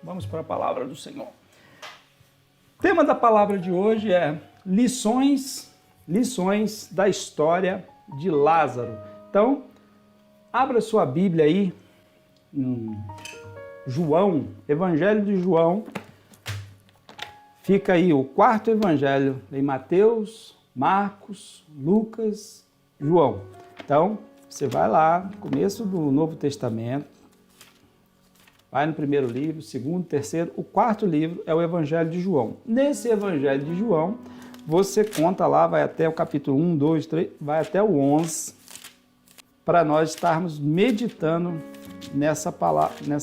Vamos para a palavra do Senhor. O tema da palavra de hoje é lições da história de Lázaro. Então, abra sua Bíblia aí, em João, Evangelho de João. Fica aí o quarto evangelho em Mateus, Marcos, Lucas, João. Então, você vai lá, começo do Novo Testamento, vai no primeiro livro, segundo, terceiro, o quarto livro é o Evangelho de João. Nesse Evangelho de João, você conta lá, vai até o capítulo 1, 2, 3, vai até o 11, para nós estarmos meditando nessa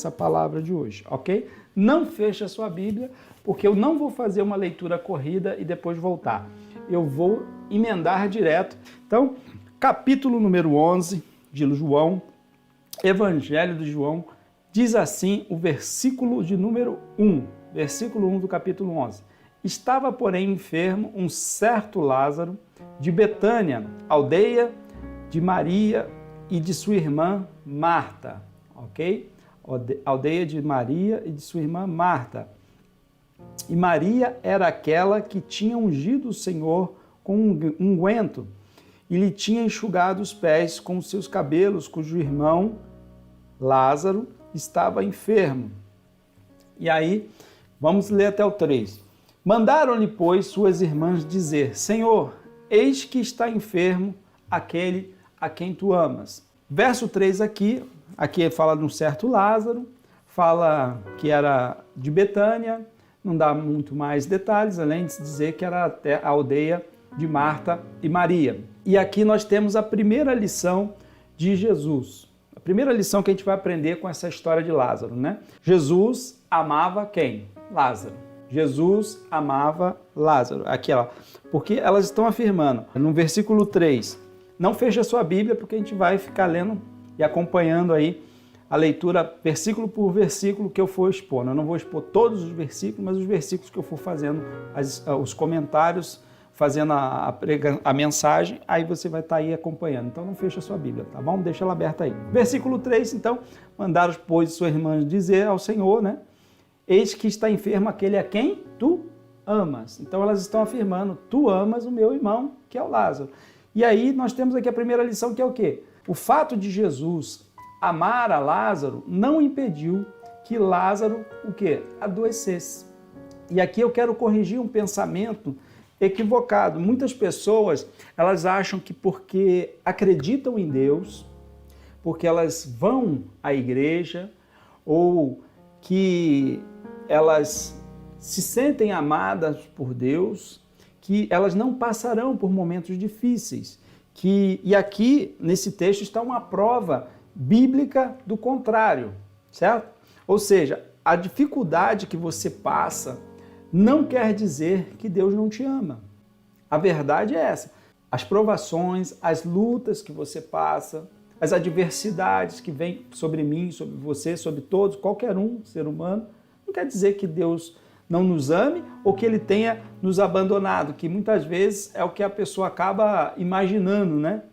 palavra de hoje, ok? Não feche a sua Bíblia, porque eu não vou fazer uma leitura corrida e depois voltar. Eu vou emendar direto. Então, capítulo número 11 de João, Evangelho de João, diz assim o versículo de número 1, versículo 1 do capítulo 11. Estava, porém, enfermo um certo Lázaro de Betânia, aldeia de Maria e de sua irmã Marta, ok? Aldeia de Maria e de sua irmã Marta. E Maria era aquela que tinha ungido o Senhor com um unguento e lhe tinha enxugado os pés com os seus cabelos, cujo irmão Lázaro estava enfermo. E aí, vamos ler até o 3. Mandaram-lhe, pois, suas irmãs dizer: Senhor, eis que está enfermo aquele a quem tu amas. Verso 3 aqui fala de um certo Lázaro, fala que era de Betânia, não dá muito mais detalhes, além de se dizer que era até a aldeia de Marta e Maria. E aqui nós temos a primeira lição de Jesus. A primeira lição que a gente vai aprender com essa história de Lázaro, né? Jesus amava quem? Lázaro. Jesus amava Lázaro. Aqui, ó, porque elas estão afirmando, no versículo 3, não feche a sua Bíblia, porque a gente vai ficar lendo e acompanhando aí a leitura versículo por versículo que eu for expondo. Eu não vou expor todos os versículos, mas os versículos que eu for fazendo, os comentários, fazendo a mensagem, aí você vai estar aí acompanhando. Então não fecha a sua Bíblia, tá bom? Deixa ela aberta aí. Versículo 3, então, mandaram, pois, suas irmãs dizer ao Senhor, né? Eis que está enfermo aquele a quem tu amas. Então elas estão afirmando, tu amas o meu irmão, que é o Lázaro. E aí nós temos aqui a primeira lição, que é o quê? O fato de Jesus amar a Lázaro não impediu que Lázaro, o quê? Adoecesse. E aqui eu quero corrigir um pensamento equivocado. Muitas pessoas, elas acham que porque acreditam em Deus, porque elas vão à igreja, ou que elas se sentem amadas por Deus, que elas não passarão por momentos difíceis. E aqui, nesse texto, está uma prova bíblica do contrário, certo? Ou seja, a dificuldade que você passa não quer dizer que Deus não te ama. A verdade é essa. As provações, as lutas que você passa, as adversidades que vêm sobre mim, sobre você, sobre todos, qualquer um, ser humano, não quer dizer que Deus não nos ame ou que Ele tenha nos abandonado, que muitas vezes é o que a pessoa acaba imaginando, né?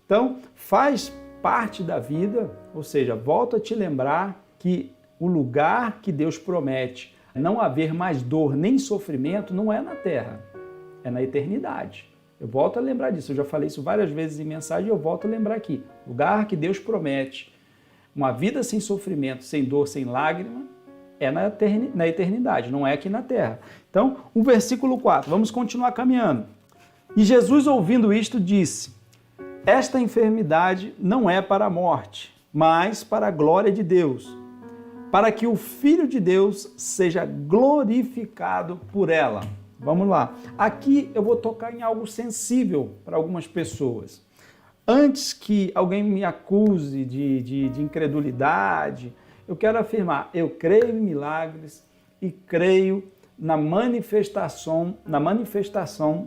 Então, faz parte da vida, ou seja, volto a te lembrar que o lugar que Deus promete não haver mais dor nem sofrimento não é na terra, é na eternidade. Eu volto a lembrar disso, eu já falei isso várias vezes em mensagem e eu volto a lembrar aqui. O lugar que Deus promete uma vida sem sofrimento, sem dor, sem lágrima, é na eternidade, não é aqui na terra. Então, o versículo 4, vamos continuar caminhando. E Jesus, ouvindo isto, disse: esta enfermidade não é para a morte, mas para a glória de Deus, para que o Filho de Deus seja glorificado por ela. Vamos lá. Aqui eu vou tocar em algo sensível para algumas pessoas. Antes que alguém me acuse de incredulidade, eu quero afirmar, eu creio em milagres e creio na manifestação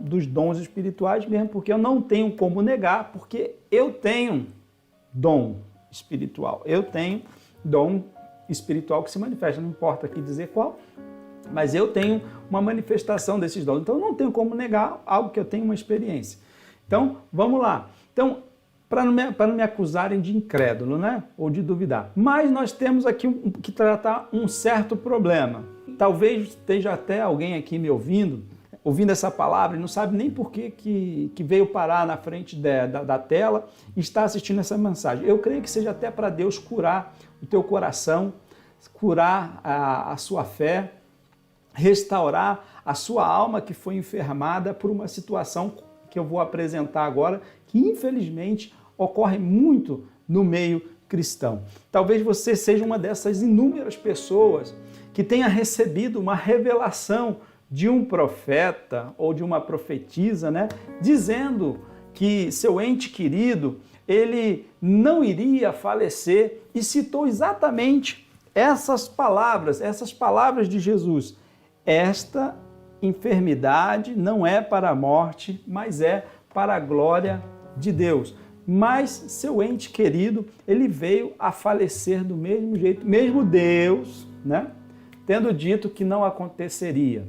dos dons espirituais mesmo, porque eu não tenho como negar, porque eu tenho dom espiritual. Eu tenho dom espiritual que se manifesta, não importa aqui dizer qual, mas eu tenho uma manifestação desses dons. Então eu não tenho como negar algo que eu tenho uma experiência. Então, vamos lá. Então, para não me acusarem de incrédulo, né? Ou de duvidar. Mas nós temos aqui que tratar um certo problema. Talvez esteja até alguém aqui me ouvindo essa palavra e não sabe nem por que veio parar na frente da tela e está assistindo essa mensagem. Eu creio que seja até para Deus curar o teu coração, curar a sua fé, restaurar a sua alma que foi enfermada por uma situação que eu vou apresentar agora, que infelizmente ocorre muito no meio cristão. Talvez você seja uma dessas inúmeras pessoas que tenha recebido uma revelação de um profeta ou de uma profetisa, né, dizendo que seu ente querido, ele não iria falecer, e citou exatamente essas palavras de Jesus. Esta enfermidade não é para a morte, mas é para a glória de Deus. Mas seu ente querido, ele veio a falecer do mesmo jeito, mesmo Deus, né, tendo dito que não aconteceria.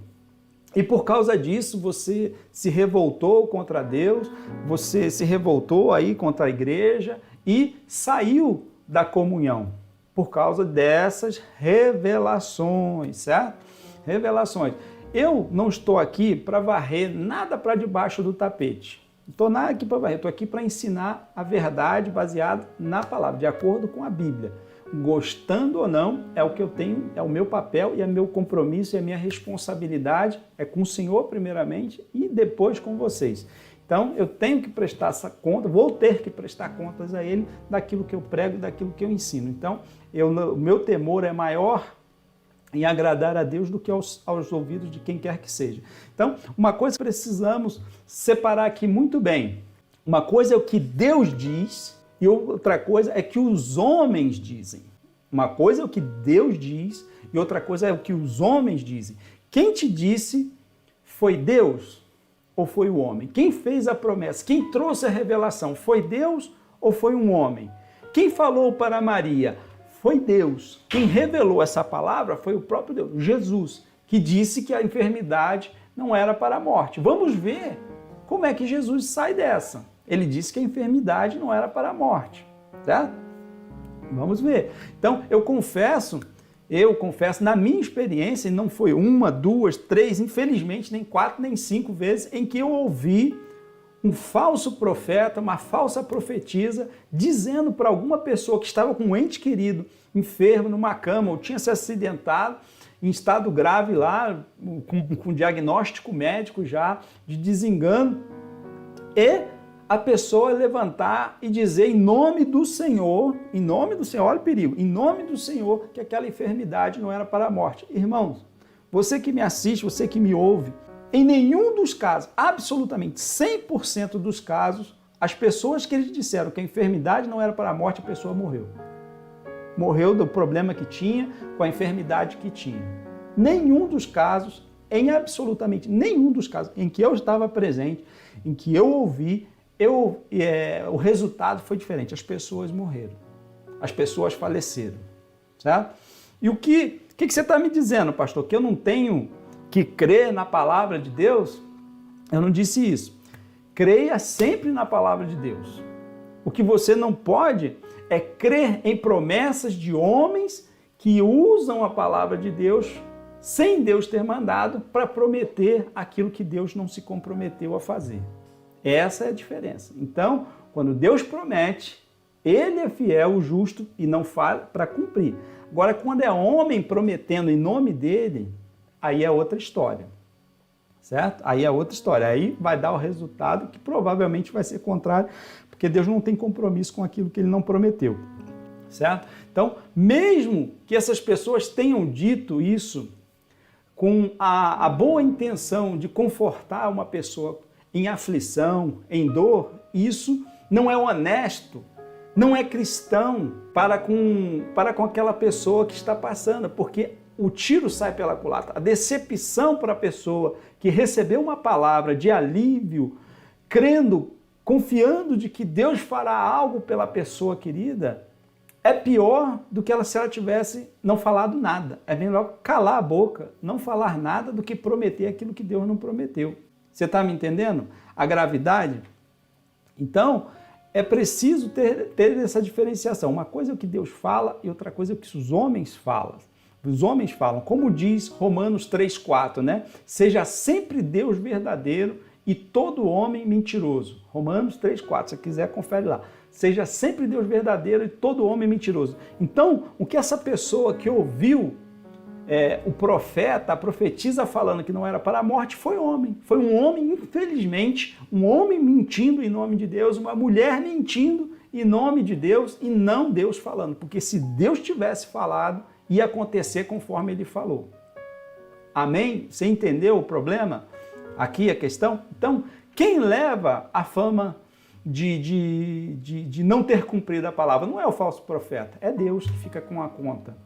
E por causa disso, você se revoltou contra Deus, você se revoltou aí contra a igreja e saiu da comunhão por causa dessas revelações, certo? Revelações. Eu não estou aqui para varrer nada para debaixo do tapete. Não estou nada aqui para varrer, estou aqui para ensinar a verdade baseada na palavra, de acordo com a Bíblia. Gostando ou não, é o que eu tenho, é o meu papel e é meu compromisso e a minha responsabilidade é com o Senhor primeiramente e depois com vocês. Então eu tenho que prestar essa conta, vou ter que prestar contas a Ele daquilo que eu prego e daquilo que eu ensino. Então o meu temor é maior em agradar a Deus do que aos ouvidos de quem quer que seja. Então uma coisa que precisamos separar aqui muito bem, uma coisa é o que Deus diz, e outra coisa é que os homens dizem. Uma coisa é o que Deus diz e outra coisa é o que os homens dizem. Quem te disse foi Deus ou foi o homem? Quem fez a promessa? Quem trouxe a revelação? Foi Deus ou foi um homem? Quem falou para Maria? Foi Deus. Quem revelou essa palavra foi o próprio Deus, Jesus, que disse que a enfermidade não era para a morte. Vamos ver como é que Jesus sai dessa. Ele disse que a enfermidade não era para a morte, certo? Vamos ver. Então, eu confesso, na minha experiência, e não foi uma, duas, três, infelizmente, nem 4, nem 5 vezes, em que eu ouvi um falso profeta, uma falsa profetisa, dizendo para alguma pessoa que estava com um ente querido, enfermo, numa cama, ou tinha se acidentado, em estado grave lá, com diagnóstico médico já, de desengano, e a pessoa levantar e dizer em nome do Senhor, olha o perigo, em nome do Senhor, que aquela enfermidade não era para a morte. Irmãos, você que me assiste, você que me ouve, em nenhum dos casos, absolutamente 100% dos casos, as pessoas que eles disseram que a enfermidade não era para a morte, a pessoa morreu. Morreu do problema que tinha, com a enfermidade que tinha. Nenhum dos casos, em absolutamente nenhum dos casos em que eu estava presente, em que eu ouvi, o resultado foi diferente. As pessoas morreram. As pessoas faleceram. Certo? E o que você está me dizendo, pastor? Que eu não tenho que crer na palavra de Deus? Eu não disse isso. Creia sempre na palavra de Deus. O que você não pode é crer em promessas de homens que usam a palavra de Deus sem Deus ter mandado para prometer aquilo que Deus não se comprometeu a fazer. Essa é a diferença. Então, quando Deus promete, Ele é fiel, justo e não falha para cumprir. Agora, quando é homem prometendo em nome dele, aí é outra história. Certo? Aí é outra história. Aí vai dar o resultado que provavelmente vai ser contrário, porque Deus não tem compromisso com aquilo que Ele não prometeu. Certo? Então, mesmo que essas pessoas tenham dito isso com a boa intenção de confortar uma pessoa em aflição, em dor, isso não é honesto, não é cristão para com aquela pessoa que está passando, porque o tiro sai pela culatra. A decepção para a pessoa que recebeu uma palavra de alívio, crendo, confiando de que Deus fará algo pela pessoa querida, é pior do que se ela tivesse não falado nada. É melhor calar a boca, não falar nada, do que prometer aquilo que Deus não prometeu. Você está me entendendo? A gravidade? Então, é preciso ter essa diferenciação. Uma coisa é o que Deus fala e outra coisa é o que os homens falam. Os homens falam, como diz Romanos 3,4, né? Seja sempre Deus verdadeiro e todo homem mentiroso. Romanos 3,4, se você quiser, confere lá. Seja sempre Deus verdadeiro e todo homem mentiroso. Então, o que essa pessoa que ouviu o profeta, a profetisa falando que não era para a morte, foi homem. Foi um homem, infelizmente, um homem mentindo em nome de Deus, uma mulher mentindo em nome de Deus e não Deus falando. Porque se Deus tivesse falado, ia acontecer conforme ele falou. Amém? Você entendeu o problema? Aqui a questão? Então, quem leva a fama de não ter cumprido a palavra não é o falso profeta, é Deus que fica com a conta.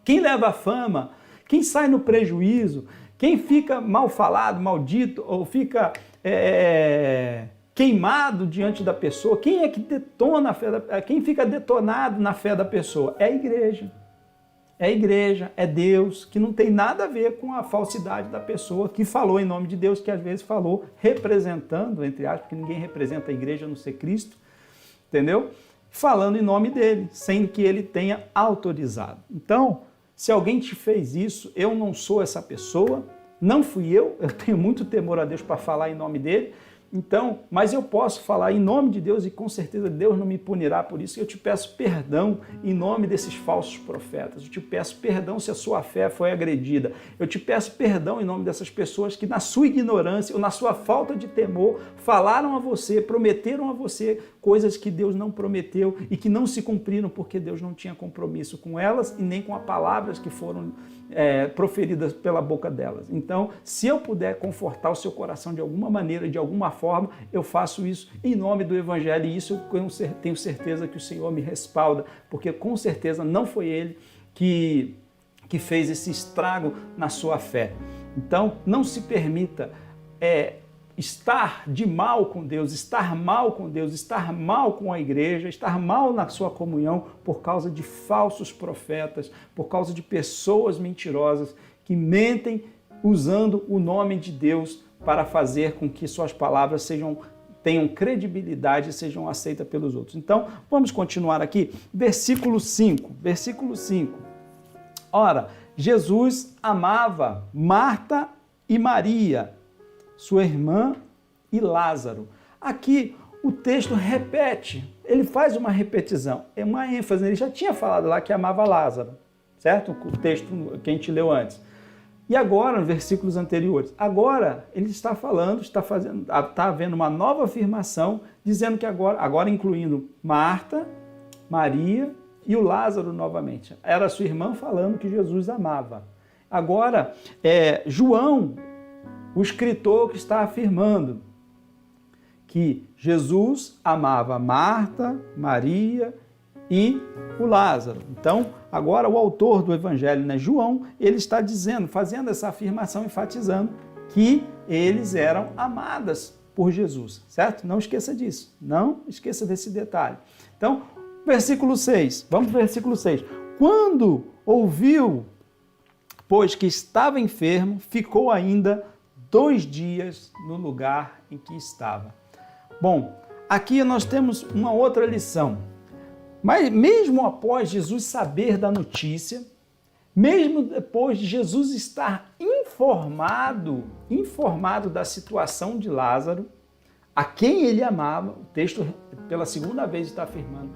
Quem leva a fama, quem sai no prejuízo, quem fica mal falado, maldito, ou fica queimado diante da pessoa, quem é que detona a fé quem fica detonado na fé da pessoa? É a igreja. É a igreja, é Deus, que não tem nada a ver com a falsidade da pessoa que falou em nome de Deus, que às vezes falou representando, entre aspas, porque ninguém representa a igreja a não ser Cristo, entendeu? Falando em nome dele, sem que ele tenha autorizado. Então, se alguém te fez isso, eu não sou essa pessoa, não fui eu tenho muito temor a Deus para falar em nome dele, então, mas eu posso falar em nome de Deus e com certeza Deus não me punirá por isso. Eu te peço perdão em nome desses falsos profetas. Eu te peço perdão se a sua fé foi agredida. Eu te peço perdão em nome dessas pessoas que na sua ignorância ou na sua falta de temor falaram a você, prometeram a você coisas que Deus não prometeu e que não se cumpriram porque Deus não tinha compromisso com elas e nem com as palavras que foram proferidas pela boca delas. Então, se eu puder confortar o seu coração de alguma maneira, de alguma forma, eu faço isso em nome do Evangelho e isso eu tenho certeza que o Senhor me respalda, porque com certeza não foi Ele que fez esse estrago na sua fé. Então, não se permita estar de mal com Deus, estar mal com Deus, estar mal com a igreja, estar mal na sua comunhão por causa de falsos profetas, por causa de pessoas mentirosas que mentem usando o nome de Deus para fazer com que suas palavras tenham credibilidade e sejam aceitas pelos outros. Então, vamos continuar aqui. Versículo 5. Ora, Jesus amava Marta e Maria, sua irmã e Lázaro. Aqui o texto repete, ele faz uma repetição, é uma ênfase, ele já tinha falado lá que amava Lázaro, certo? O texto que a gente leu antes. E agora, nos versículos anteriores, agora ele está falando, está havendo uma nova afirmação, dizendo que agora incluindo Marta, Maria e o Lázaro novamente. Era sua irmã falando que Jesus amava. Agora, João, o escritor que está afirmando que Jesus amava Marta, Maria e o Lázaro. Então, agora o autor do evangelho, né, João, ele está dizendo, fazendo essa afirmação, enfatizando que eles eram amadas por Jesus, certo? Não esqueça disso, não esqueça desse detalhe. Então, versículo 6, vamos para o versículo 6. Quando ouviu, pois que estava enfermo, ficou ainda 2 dias no lugar em que estava. Bom, aqui nós temos uma outra lição. Mas mesmo após Jesus saber da notícia, mesmo depois de Jesus estar informado da situação de Lázaro, a quem ele amava, o texto pela segunda vez está afirmando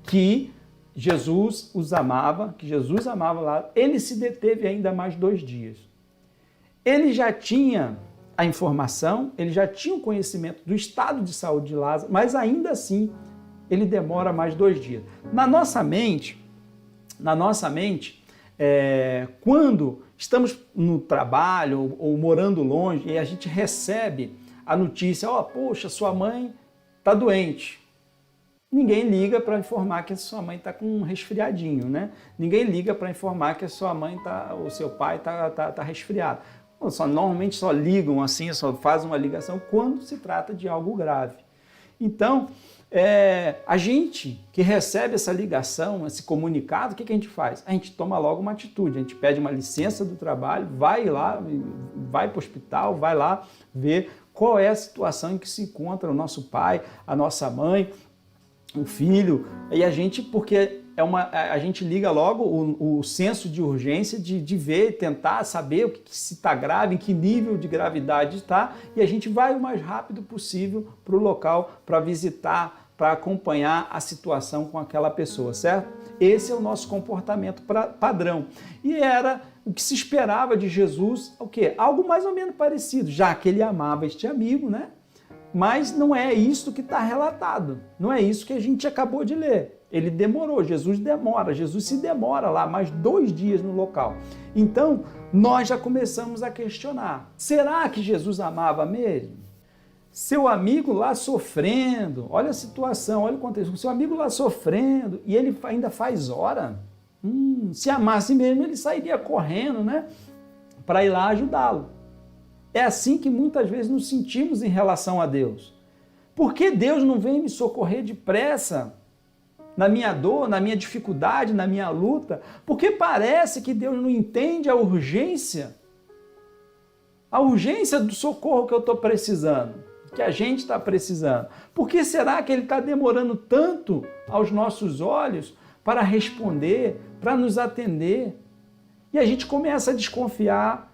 que Jesus os amava, que Jesus amava Lázaro, ele se deteve ainda mais 2 dias. Ele já tinha a informação, ele já tinha o conhecimento do estado de saúde de Lázaro, mas ainda assim ele demora mais 2 dias. Na nossa mente, quando estamos no trabalho ou morando longe e a gente recebe a notícia, poxa, sua mãe está doente. Ninguém liga para informar que a sua mãe está com um resfriadinho, né? Ninguém liga para informar que a sua mãe o seu pai está resfriado. Normalmente só ligam assim, só fazem uma ligação quando se trata de algo grave. Então, a gente que recebe essa ligação, esse comunicado, o que a gente faz? A gente toma logo uma atitude, a gente pede uma licença do trabalho, vai lá, vai para o hospital, vai lá ver qual é a situação em que se encontra o nosso pai, a nossa mãe, o filho, e a gente, porque a gente liga logo o senso de urgência de ver, tentar saber se está grave, em que nível de gravidade está, e a gente vai o mais rápido possível para o local para visitar, para acompanhar a situação com aquela pessoa, certo? Esse é o nosso comportamento padrão. E era o que se esperava de Jesus, o quê? Algo mais ou menos parecido, já que ele amava este amigo, né? Mas não é isso que está relatado, não é isso que a gente acabou de ler. Ele demorou, Jesus se demora lá mais 2 dias no local. Então, nós já começamos a questionar, será que Jesus amava mesmo? Seu amigo lá sofrendo, olha a situação, olha o contexto, seu amigo lá sofrendo e ele ainda faz hora. Se amasse mesmo, ele sairia correndo, né, para ir lá ajudá-lo. É assim que muitas vezes nos sentimos em relação a Deus. Por que Deus não vem me socorrer depressa na minha dor, na minha dificuldade, na minha luta? Porque parece que Deus não entende a urgência do socorro que eu estou precisando, que a gente está precisando. Por que será que Ele está demorando tanto aos nossos olhos para responder, para nos atender? E a gente começa a desconfiar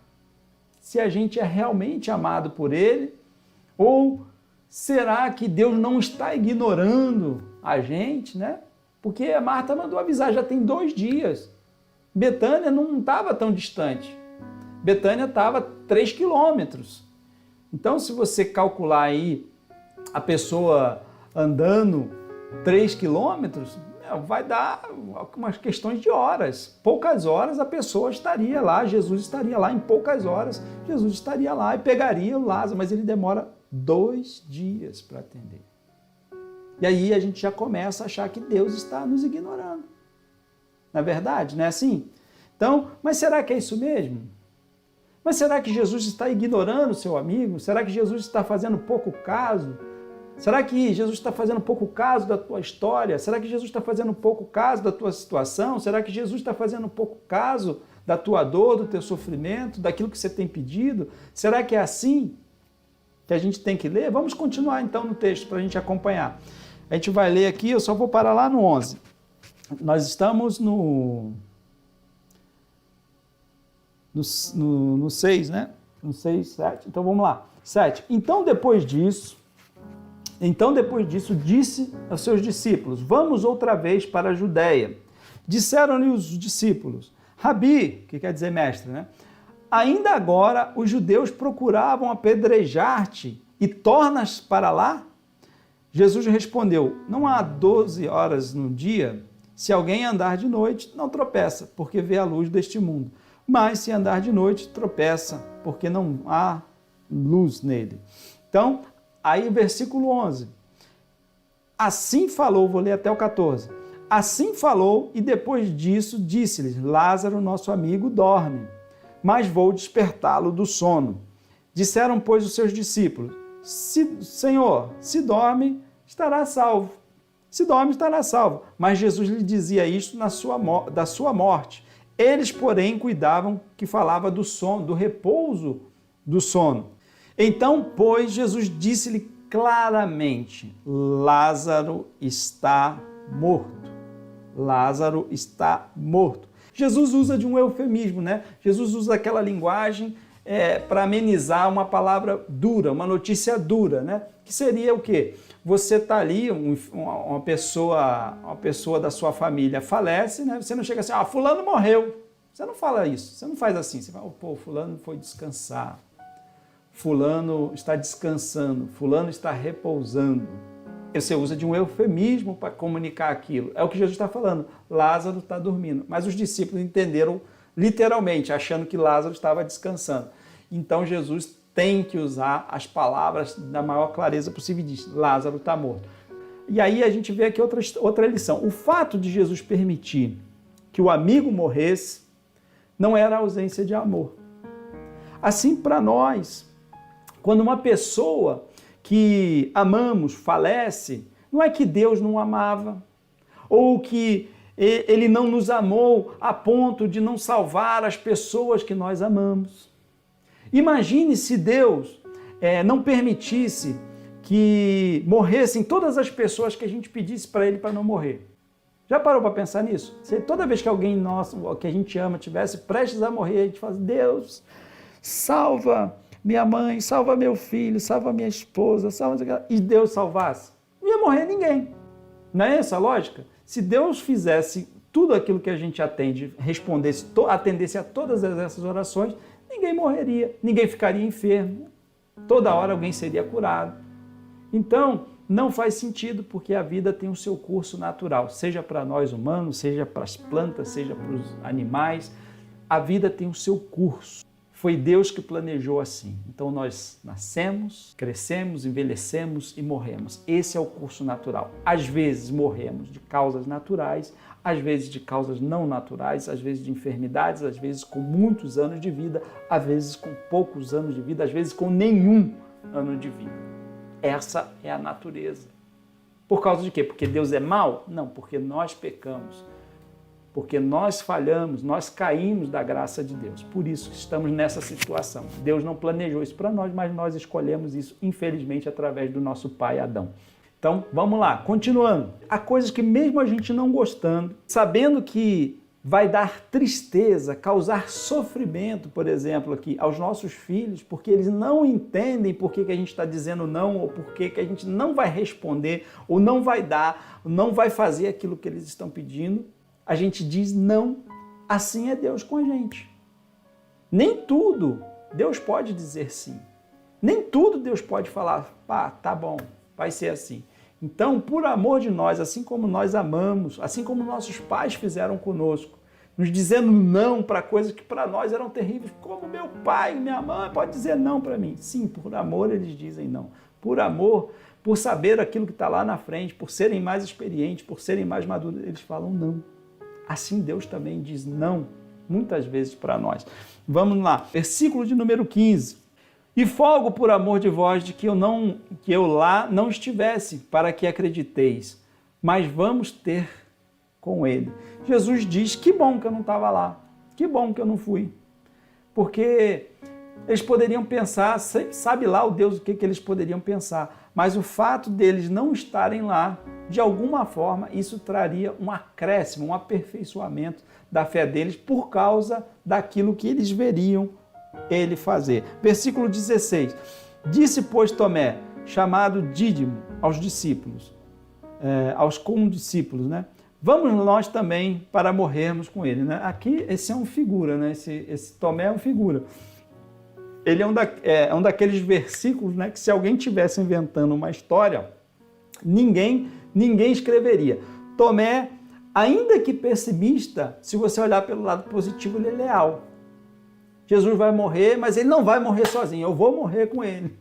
se a gente é realmente amado por Ele, ou será que Deus não está ignorando a gente, né? Porque a Marta mandou avisar, já tem 2 dias. Betânia não estava tão distante. Betânia estava 3 quilômetros. Então, se você calcular aí a pessoa andando 3 quilômetros, vai dar umas questões de horas. Poucas horas a pessoa estaria lá, Jesus estaria lá, em poucas horas Jesus estaria lá e pegaria o Lázaro, mas ele demora 2 dias para atender. E aí a gente já começa a achar que Deus está nos ignorando. Não é verdade? Não é assim? Então, mas será que é isso mesmo? Mas será que Jesus está ignorando o seu amigo? Será que Jesus está fazendo pouco caso? Será que Jesus está fazendo pouco caso da tua história? Será que Jesus está fazendo pouco caso da tua situação? Será que Jesus está fazendo pouco caso da tua dor, do teu sofrimento, daquilo que você tem pedido? Será que é assim que a gente tem que ler? Vamos continuar então no texto para a gente acompanhar. A gente vai ler aqui, eu só vou parar lá no 11. Nós estamos no 6, né? No 6, 7. Então vamos lá. 7. Então depois disso, disse aos seus discípulos, vamos outra vez para a Judéia. Disseram-lhe os discípulos, Rabi, que quer dizer mestre, né? Ainda agora os judeus procuravam apedrejar-te e tornas para lá? Jesus respondeu, não há 12 horas no dia, se alguém andar de noite, não tropeça, porque vê a luz deste mundo. Mas se andar de noite, tropeça, porque não há luz nele. Então, aí o versículo 11, assim falou, vou ler até o 14, assim falou e depois disso disse-lhes, Lázaro, nosso amigo, dorme, mas vou despertá-lo do sono. Disseram, pois, os seus discípulos, Senhor, se dorme, estará salvo. Se dorme, estará salvo. Mas Jesus lhe dizia isto da sua morte. Eles, porém, cuidavam que falava do sono, do repouso do sono. Então, pois, Jesus disse-lhe claramente, Lázaro está morto. Lázaro está morto. Jesus usa de um eufemismo, né? Jesus usa aquela linguagem para amenizar uma palavra dura, uma notícia dura, né? Que seria o quê? Você está ali, uma pessoa da sua família falece, né? Você não chega assim, fulano morreu. Você não fala isso, você não faz assim. Você fala, fulano foi descansar. Fulano está descansando, fulano está repousando. Você usa de um eufemismo para comunicar aquilo. É o que Jesus está falando. Lázaro está dormindo. Mas os discípulos entenderam literalmente, achando que Lázaro estava descansando. Então Jesus tem que usar as palavras da maior clareza possível e diz, Lázaro está morto. E aí a gente vê aqui outra lição. O fato de Jesus permitir que o amigo morresse não era ausência de amor. Assim para nós, quando uma pessoa que amamos falece, não é que Deus não amava, ou que Ele não nos amou a ponto de não salvar as pessoas que nós amamos. Imagine se Deus não permitisse que morressem todas as pessoas que a gente pedisse para ele para não morrer. Já parou para pensar nisso? Se toda vez que alguém nosso, que a gente ama, tivesse prestes a morrer, a gente fala, Deus, salva minha mãe, salva meu filho, salva minha esposa, salva... E Deus salvasse, não ia morrer ninguém. Não é essa a lógica? Se Deus fizesse tudo aquilo que a gente atende, atendesse a todas essas orações, ninguém morreria, ninguém ficaria enfermo, toda hora alguém seria curado. Então, não faz sentido, porque a vida tem o seu curso natural, seja para nós humanos, seja para as plantas, seja para os animais, a vida tem o seu curso. Foi Deus que planejou assim. Então nós nascemos, crescemos, envelhecemos e morremos. Esse é o curso natural. Às vezes morremos de causas naturais, às vezes de causas não naturais, às vezes de enfermidades, às vezes com muitos anos de vida, às vezes com poucos anos de vida, às vezes com nenhum ano de vida. Essa é a natureza. Por causa de quê? Porque Deus é mau? Não, porque nós pecamos. Porque nós falhamos, nós caímos da graça de Deus. Por isso que estamos nessa situação. Deus não planejou isso para nós, mas nós escolhemos isso, infelizmente, através do nosso pai Adão. Então, vamos lá, continuando. Há coisas que mesmo a gente não gostando, sabendo que vai dar tristeza, causar sofrimento, por exemplo, aqui aos nossos filhos, porque eles não entendem por que a gente está dizendo não, ou por que a gente não vai responder, ou não vai dar, ou não vai fazer aquilo que eles estão pedindo, a gente diz não. Assim é Deus com a gente. Nem tudo Deus pode dizer sim. Nem tudo Deus pode falar, pá, tá bom, vai ser assim. Então, por amor de nós, assim como nós amamos, assim como nossos pais fizeram conosco, nos dizendo não para coisas que para nós eram terríveis, como meu pai, minha mãe pode dizer não para mim. Sim, por amor eles dizem não. Por amor, por saber aquilo que está lá na frente, por serem mais experientes, por serem mais maduros, eles falam não. Assim Deus também diz não, muitas vezes para nós. Vamos lá, versículo de número 15. E folgo por amor de vós de que eu lá não estivesse, para que acrediteis, mas vamos ter com ele. Jesus diz, que bom que eu não estava lá, que bom que eu não fui. Porque eles poderiam pensar, sabe lá o Deus o que eles poderiam pensar, mas o fato deles não estarem lá, de alguma forma, isso traria um acréscimo, um aperfeiçoamento da fé deles por causa daquilo que eles veriam ele fazer. Versículo 16. Disse, pois, Tomé, chamado Dídimo, aos discípulos, aos condiscípulos, né? Vamos nós também para morrermos com ele, né? Aqui, esse é um figura, né? Esse Tomé é um figura. Ele é um daqueles versículos, né, que se alguém estivesse inventando uma história, ninguém escreveria. Tomé, ainda que pessimista, se você olhar pelo lado positivo, ele é leal. Jesus vai morrer, mas ele não vai morrer sozinho, eu vou morrer com ele.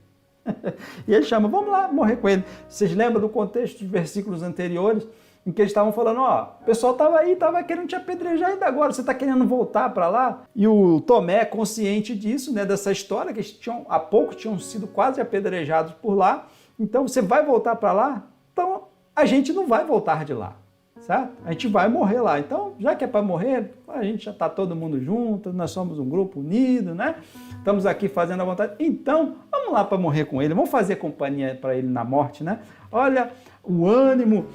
E ele chama, vamos lá, morrer com ele. Vocês lembram do contexto dos versículos anteriores, em que eles estavam falando, ó, o pessoal estava aí, estava querendo te apedrejar ainda agora, você está querendo voltar para lá? E o Tomé, consciente disso, né, dessa história, que eles há pouco tinham sido quase apedrejados por lá, então você vai voltar para lá? Então a gente não vai voltar de lá. Certo? A gente vai morrer lá. Então, já que é para morrer, a gente já está todo mundo junto, nós somos um grupo unido, né? Estamos aqui fazendo a vontade. Então, vamos lá para morrer com ele, vamos fazer companhia para ele na morte, né? Olha o ânimo,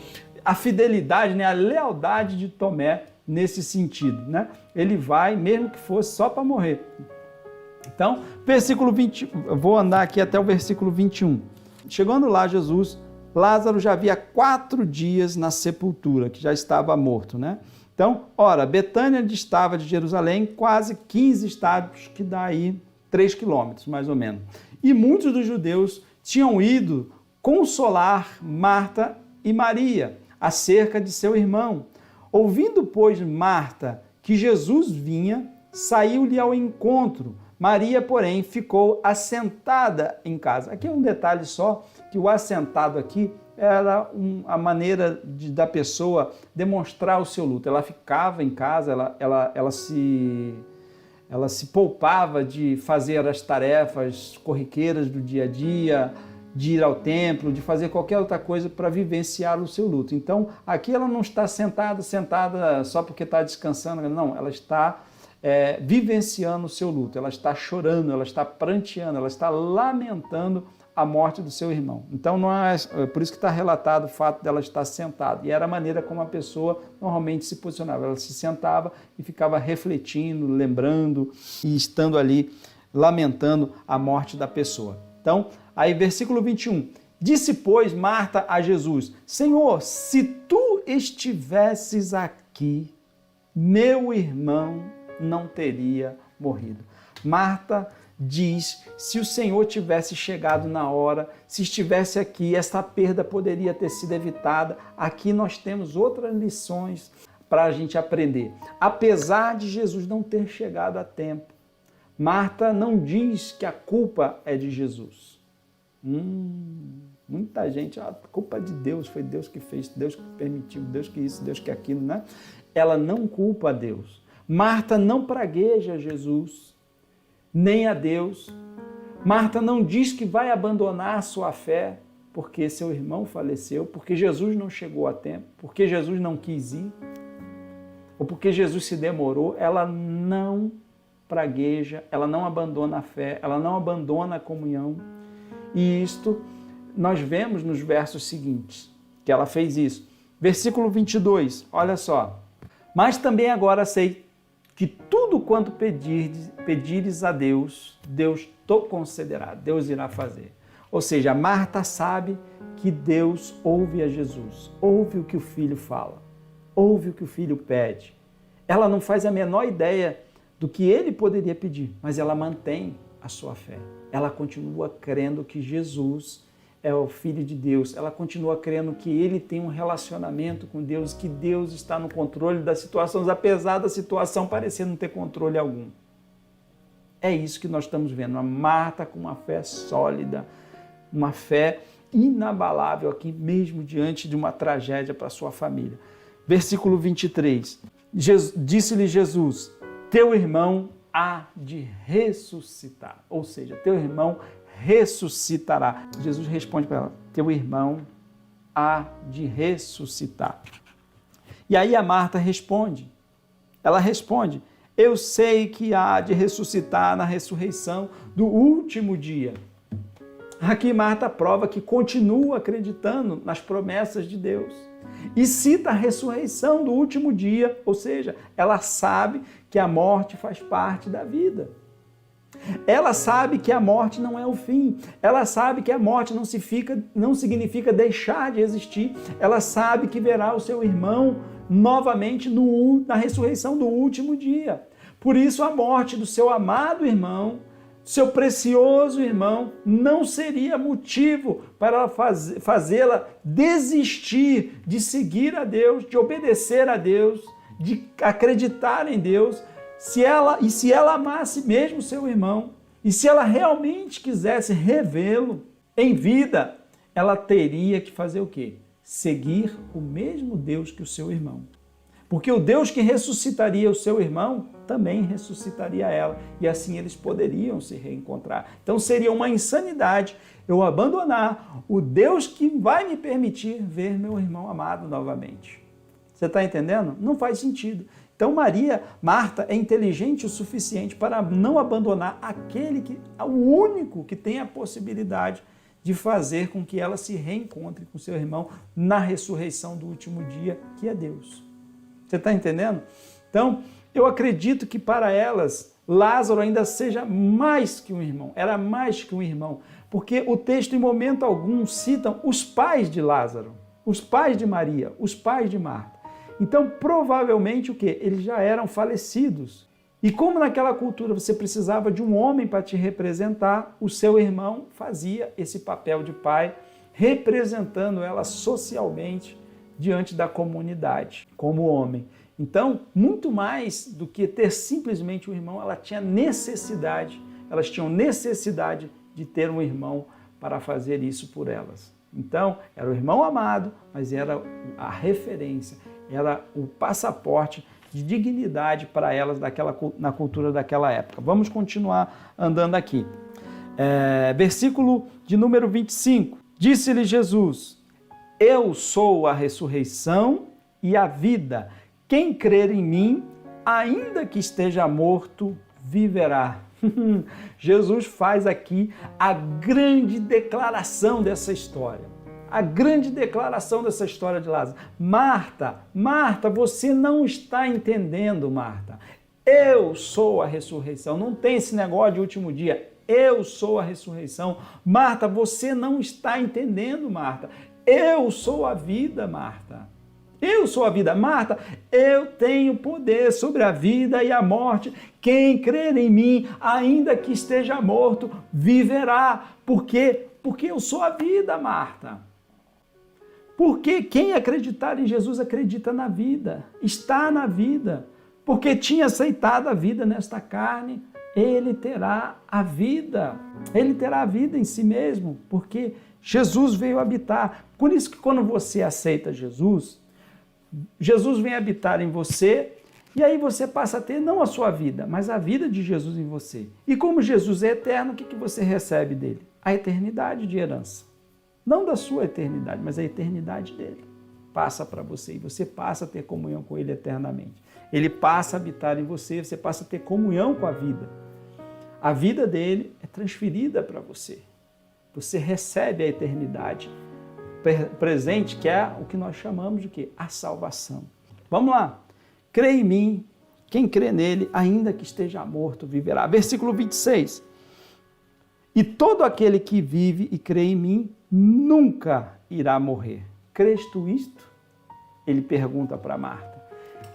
a fidelidade, né? A lealdade de Tomé nesse sentido, né? Ele vai, mesmo que fosse só para morrer. Então, versículo 20, eu vou andar aqui até o versículo 21. Chegando lá, Jesus, Lázaro já havia 4 dias na sepultura, que já estava morto, né? Então, ora, Betânia distava de Jerusalém quase 15 estádios, que dá aí 3 quilômetros, mais ou menos. E muitos dos judeus tinham ido consolar Marta e Maria acerca de seu irmão. Ouvindo, pois, Marta que Jesus vinha, saiu-lhe ao encontro. Maria, porém, ficou assentada em casa. Aqui é um detalhe só, que o assentado aqui era a maneira da pessoa demonstrar o seu luto. Ela ficava em casa, ela se poupava de fazer as tarefas corriqueiras do dia a dia, de ir ao templo, de fazer qualquer outra coisa para vivenciar o seu luto. Então, aqui ela não está sentada só porque está descansando, não, ela está vivenciando o seu luto, ela está chorando, ela está pranteando, ela está lamentando a morte do seu irmão. Então, não é por isso que está relatado o fato dela estar sentada. E era a maneira como a pessoa normalmente se posicionava. Ela se sentava e ficava refletindo, lembrando e estando ali, lamentando a morte da pessoa. Então, aí versículo 21. Disse, pois, Marta a Jesus, Senhor, se tu estivesses aqui, meu irmão não teria morrido. Marta diz, se o Senhor tivesse chegado na hora, se estivesse aqui, essa perda poderia ter sido evitada. Aqui nós temos outras lições para a gente aprender. Apesar de Jesus não ter chegado a tempo, Marta não diz que a culpa é de Jesus. Muita gente, a culpa é de Deus, foi Deus que fez, Deus que permitiu, Deus que isso, Deus que aquilo, né? Ela não culpa a Deus. Marta não pragueja Jesus, nem a Deus. Marta não diz que vai abandonar a sua fé porque seu irmão faleceu, porque Jesus não chegou a tempo, porque Jesus não quis ir, ou porque Jesus se demorou. Ela não pragueja, ela não abandona a fé, ela não abandona a comunhão. E isto nós vemos nos versos seguintes, que ela fez isso. Versículo 22, olha só. Mas também agora sei que tudo quanto pedires a Deus, Deus te concederá, Deus irá fazer. Ou seja, Marta sabe que Deus ouve a Jesus, ouve o que o filho fala, ouve o que o filho pede. Ela não faz a menor ideia do que ele poderia pedir, mas ela mantém a sua fé. Ela continua crendo que Jesus é o Filho de Deus. Ela continua crendo que ele tem um relacionamento com Deus, que Deus está no controle das situações, apesar da situação parecer não ter controle algum. É isso que nós estamos vendo. A Marta com uma fé sólida, uma fé inabalável aqui mesmo diante de uma tragédia para sua família. Versículo 23. Disse-lhe Jesus, teu irmão há de ressuscitar. Ou seja, teu irmão ressuscitará. Jesus responde para ela, teu irmão há de ressuscitar. E aí a Marta responde, ela responde, eu sei que há de ressuscitar na ressurreição do último dia. Aqui Marta prova que continua acreditando nas promessas de Deus e cita a ressurreição do último dia, ou seja, ela sabe que a morte faz parte da vida. Ela sabe que a morte não é o fim. Ela sabe que a morte não significa deixar de existir. Ela sabe que verá o seu irmão novamente na ressurreição do último dia. Por isso, a morte do seu amado irmão, seu precioso irmão, não seria motivo para fazê-la desistir de seguir a Deus, de obedecer a Deus, de acreditar em Deus. Se ela amasse mesmo seu irmão, e se ela realmente quisesse revê-lo em vida, ela teria que fazer o quê? Seguir o mesmo Deus que o seu irmão. Porque o Deus que ressuscitaria o seu irmão, também ressuscitaria ela, e assim eles poderiam se reencontrar. Então seria uma insanidade eu abandonar o Deus que vai me permitir ver meu irmão amado novamente. Você está entendendo? Não faz sentido. Então Marta é inteligente o suficiente para não abandonar o único que tem a possibilidade de fazer com que ela se reencontre com seu irmão na ressurreição do último dia, que é Deus. Você está entendendo? Então, eu acredito que para elas, Lázaro ainda seja mais que um irmão, era mais que um irmão, porque o texto em momento algum citam os pais de Lázaro, os pais de Maria, os pais de Marta. Então, provavelmente o quê? Eles já eram falecidos. E como naquela cultura você precisava de um homem para te representar, o seu irmão fazia esse papel de pai, representando ela socialmente diante da comunidade, como homem. Então, muito mais do que ter simplesmente um irmão, elas tinham necessidade de ter um irmão para fazer isso por elas. Então, era o irmão amado, mas era a referência, era o passaporte de dignidade para elas na cultura daquela época. Vamos continuar andando aqui. Versículo de número 25. Disse-lhe Jesus, eu sou a ressurreição e a vida. Quem crer em mim, ainda que esteja morto, viverá. Jesus faz aqui a grande declaração dessa história. A grande declaração dessa história de Lázaro. Marta, Marta, você não está entendendo, Marta. Eu sou a ressurreição. Não tem esse negócio de último dia. Eu sou a ressurreição. Marta, você não está entendendo, Marta. Eu sou a vida, Marta. Eu sou a vida. Marta, eu tenho poder sobre a vida e a morte. Quem crer em mim, ainda que esteja morto, viverá. Por quê? Porque eu sou a vida, Marta. Porque quem acreditar em Jesus acredita na vida, está na vida. Porque tinha aceitado a vida nesta carne, ele terá a vida. Ele terá a vida em si mesmo, porque Jesus veio habitar. Por isso que quando você aceita Jesus, Jesus vem habitar em você e aí você passa a ter não a sua vida, mas a vida de Jesus em você. E como Jesus é eterno, o que você recebe dele? A eternidade de herança. Não da sua eternidade, mas a eternidade dele. Passa para você e você passa a ter comunhão com ele eternamente. Ele passa a habitar em você, você passa a ter comunhão com a vida. A vida dele é transferida para você. Você recebe a eternidade presente, que é o que nós chamamos de quê? A salvação. Vamos lá. Crê em mim, quem crê nele, ainda que esteja morto, viverá. Versículo 26. E todo aquele que vive e crê em mim, nunca irá morrer. Crês tu isto? Ele pergunta para Marta.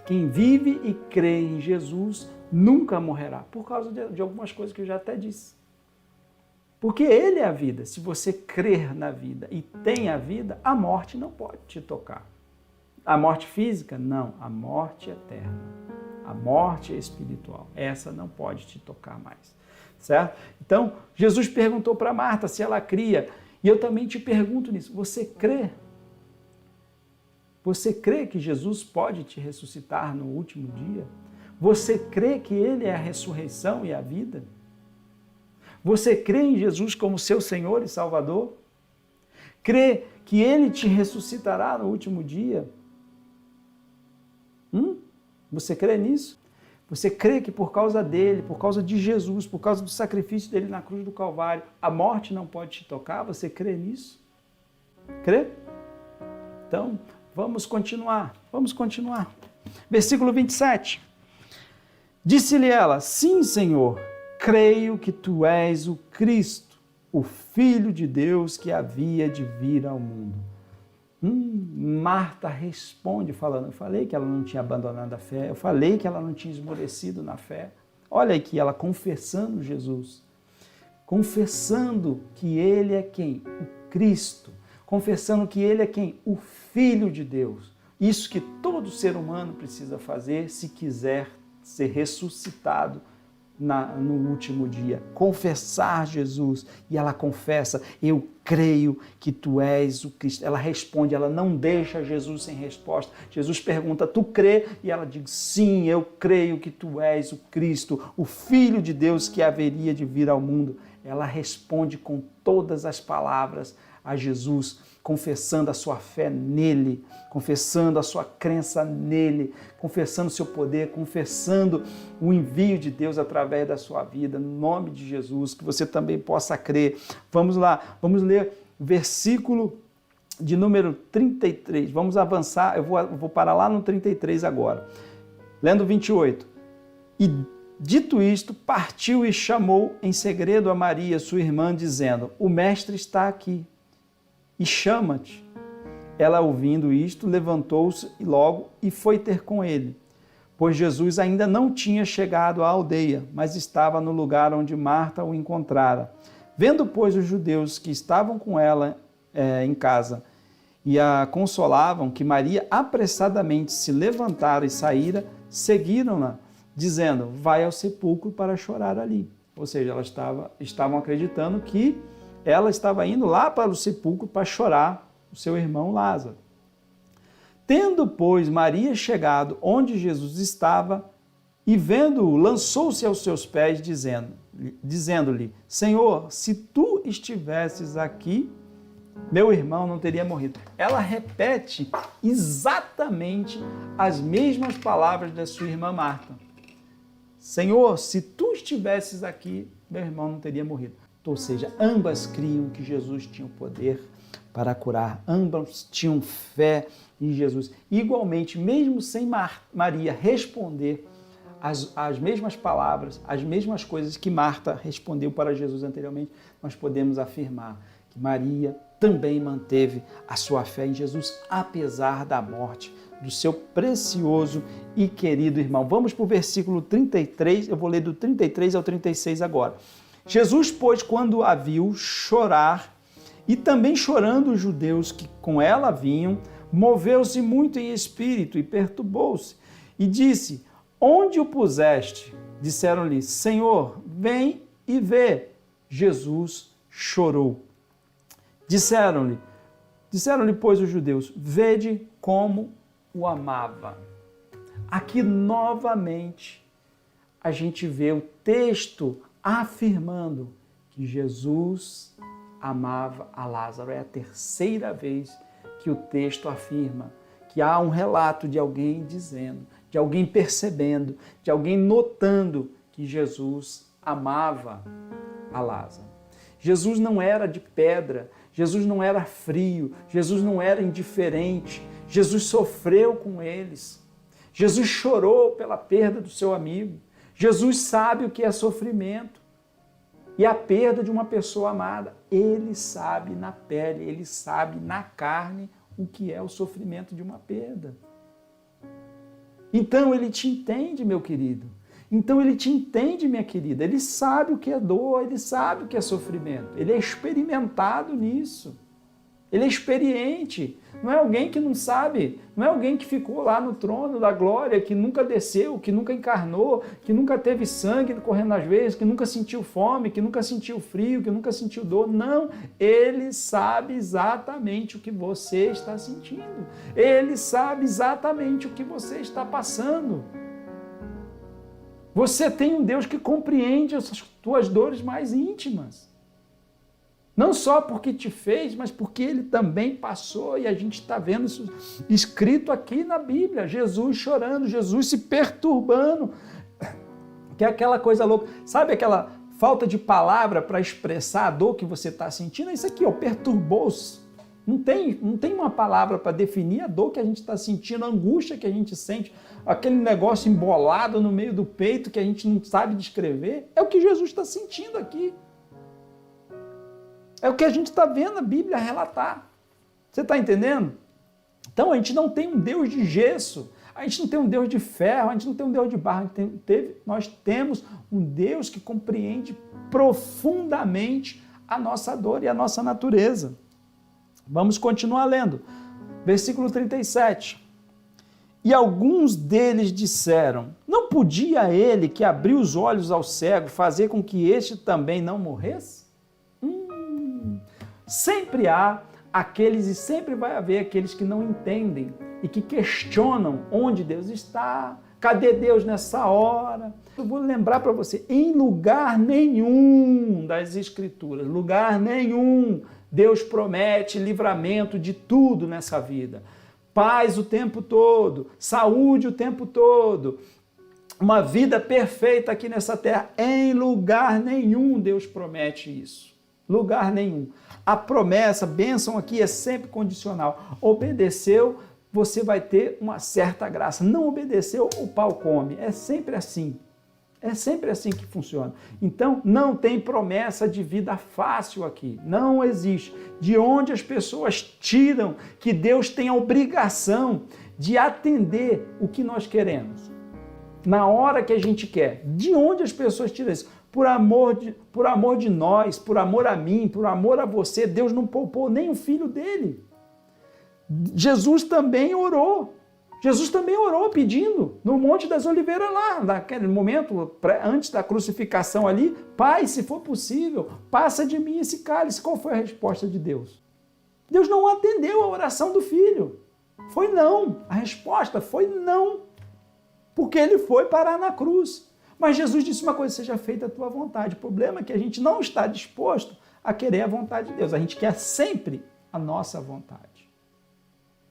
Quem vive e crê em Jesus nunca morrerá, por causa de algumas coisas que eu já até disse. Porque ele é a vida. Se você crer na vida e tem a vida, a morte não pode te tocar. A morte física? Não. A morte eterna. A morte espiritual. Essa não pode te tocar mais. Certo? Então, Jesus perguntou para Marta se ela cria. E eu também te pergunto nisso. Você crê? Você crê que Jesus pode te ressuscitar no último dia? Você crê que ele é a ressurreição e a vida? Você crê em Jesus como seu Senhor e Salvador? Crê que ele te ressuscitará no último dia? Você crê nisso? Você crê que por causa dele, por causa de Jesus, por causa do sacrifício dele na cruz do Calvário, a morte não pode te tocar? Você crê nisso? Crê? Então, vamos continuar. Versículo 27. Disse-lhe ela, sim, Senhor, creio que tu és o Cristo, o Filho de Deus que havia de vir ao mundo. Marta responde falando, eu falei que ela não tinha abandonado a fé, eu falei que ela não tinha esmorecido na fé. Olha aqui, ela confessando Jesus, confessando que ele é quem? O Cristo, confessando que ele é quem? O Filho de Deus. Isso que todo ser humano precisa fazer se quiser ser ressuscitado no último dia, confessar Jesus. E ela confessa, eu creio que tu és o Cristo. Ela responde, ela não deixa Jesus sem resposta. Jesus pergunta, tu crê? E ela diz, sim, eu creio que tu és o Cristo, o Filho de Deus que haveria de vir ao mundo. Ela responde com todas as palavras a Jesus, confessando a sua fé nele, confessando a sua crença nele, confessando o seu poder, confessando o envio de Deus através da sua vida, no nome de Jesus, que você também possa crer. Vamos lá, vamos ler o versículo de número 33. Vamos avançar, eu vou parar lá no 33 agora. Lendo 28. E dito isto, partiu e chamou em segredo a Maria, sua irmã, dizendo, o mestre está aqui e chama-te. Ela, ouvindo isto, levantou-se logo e foi ter com ele, pois Jesus ainda não tinha chegado à aldeia, mas estava no lugar onde Marta o encontrara. Vendo, pois, os judeus que estavam com ela em casa e a consolavam, que Maria apressadamente se levantara e saíra, seguiram-na, dizendo, vai ao sepulcro para chorar ali. Ou seja, elas estavam acreditando que ela estava indo lá para o sepulcro para chorar o seu irmão Lázaro. Tendo, pois, Maria chegado onde Jesus estava e vendo-o, lançou-se aos seus pés, dizendo-lhe, Senhor, se tu estivesses aqui, meu irmão não teria morrido. Ela repete exatamente as mesmas palavras da sua irmã Marta. Senhor, se tu estivesses aqui, meu irmão não teria morrido. Ou seja, ambas criam que Jesus tinha o poder para curar, ambas tinham fé em Jesus. Igualmente, mesmo sem Maria responder as mesmas palavras, as mesmas coisas que Marta respondeu para Jesus anteriormente, nós podemos afirmar que Maria também manteve a sua fé em Jesus, apesar da morte do seu precioso e querido irmão. Vamos para o versículo 33, eu vou ler do 33 ao 36 agora. Jesus, pois, quando a viu chorar, e também chorando os judeus que com ela vinham, moveu-se muito em espírito e perturbou-se, e disse: onde o puseste? Disseram-lhe: Senhor, vem e vê. Jesus chorou. Disseram-lhe, pois, os judeus: vede como o amava. Aqui, novamente, a gente vê o texto afirmando que Jesus amava a Lázaro. É a terceira vez que o texto afirma que há um relato de alguém dizendo, de alguém percebendo, de alguém notando que Jesus amava a Lázaro. Jesus não era de pedra, Jesus não era frio, Jesus não era indiferente, Jesus sofreu com eles. Jesus chorou pela perda do seu amigo. Jesus sabe o que é sofrimento e a perda de uma pessoa amada. Ele sabe na pele, ele sabe na carne o que é o sofrimento de uma perda. Então ele te entende, meu querido. Então ele te entende, minha querida. Ele sabe o que é dor, ele sabe o que é sofrimento. Ele é experimentado nisso. Ele é experiente. Não é alguém que não sabe, não é alguém que ficou lá no trono da glória, que nunca desceu, que nunca encarnou, que nunca teve sangue correndo nas veias, que nunca sentiu fome, que nunca sentiu frio, que nunca sentiu dor. Não, ele sabe exatamente o que você está sentindo. Ele sabe exatamente o que você está passando. Você tem um Deus que compreende as tuas dores mais íntimas. Não só porque te fez, mas porque ele também passou, e a gente está vendo isso escrito aqui na Bíblia. Jesus chorando, Jesus se perturbando, que é aquela coisa louca. Sabe aquela falta de palavra para expressar a dor que você está sentindo? É isso aqui, ó, perturbou-se. Não tem uma palavra para definir a dor que a gente está sentindo, a angústia que a gente sente, aquele negócio embolado no meio do peito que a gente não sabe descrever. É o que Jesus está sentindo aqui. É o que a gente está vendo a Bíblia relatar. Você está entendendo? Então, a gente não tem um Deus de gesso, a gente não tem um Deus de ferro, a gente não tem um Deus de barro, nós temos um Deus que compreende profundamente a nossa dor e a nossa natureza. Vamos continuar lendo. Versículo 37. E alguns deles disseram: não podia ele que abriu os olhos ao cego fazer com que este também não morresse? Sempre há aqueles e sempre vai haver aqueles que não entendem e que questionam onde Deus está, cadê Deus nessa hora? Eu vou lembrar para você, em lugar nenhum das Escrituras, lugar nenhum, Deus promete livramento de tudo nessa vida. Paz o tempo todo, saúde o tempo todo, uma vida perfeita aqui nessa terra. Em lugar nenhum Deus promete isso. Lugar nenhum. A promessa, bênção aqui é sempre condicional. Obedeceu, você vai ter uma certa graça. Não obedeceu, o pau come. É sempre assim. É sempre assim que funciona. Então, não tem promessa de vida fácil aqui. Não existe. De onde as pessoas tiram que Deus tem a obrigação de atender o que nós queremos? Na hora que a gente quer. De onde as pessoas tiram isso? Por amor de nós, por amor a mim, por amor a você, Deus não poupou nem o filho dele. Jesus também orou. Jesus também orou pedindo no Monte das Oliveiras lá, naquele momento, antes da crucificação ali: Pai, se for possível, passa de mim esse cálice. Qual foi a resposta de Deus? Deus não atendeu a oração do filho. Foi não. A resposta foi não. Porque ele foi parar na cruz. Mas Jesus disse uma coisa: seja feita a tua vontade. O problema é que a gente não está disposto a querer a vontade de Deus. A gente quer sempre a nossa vontade.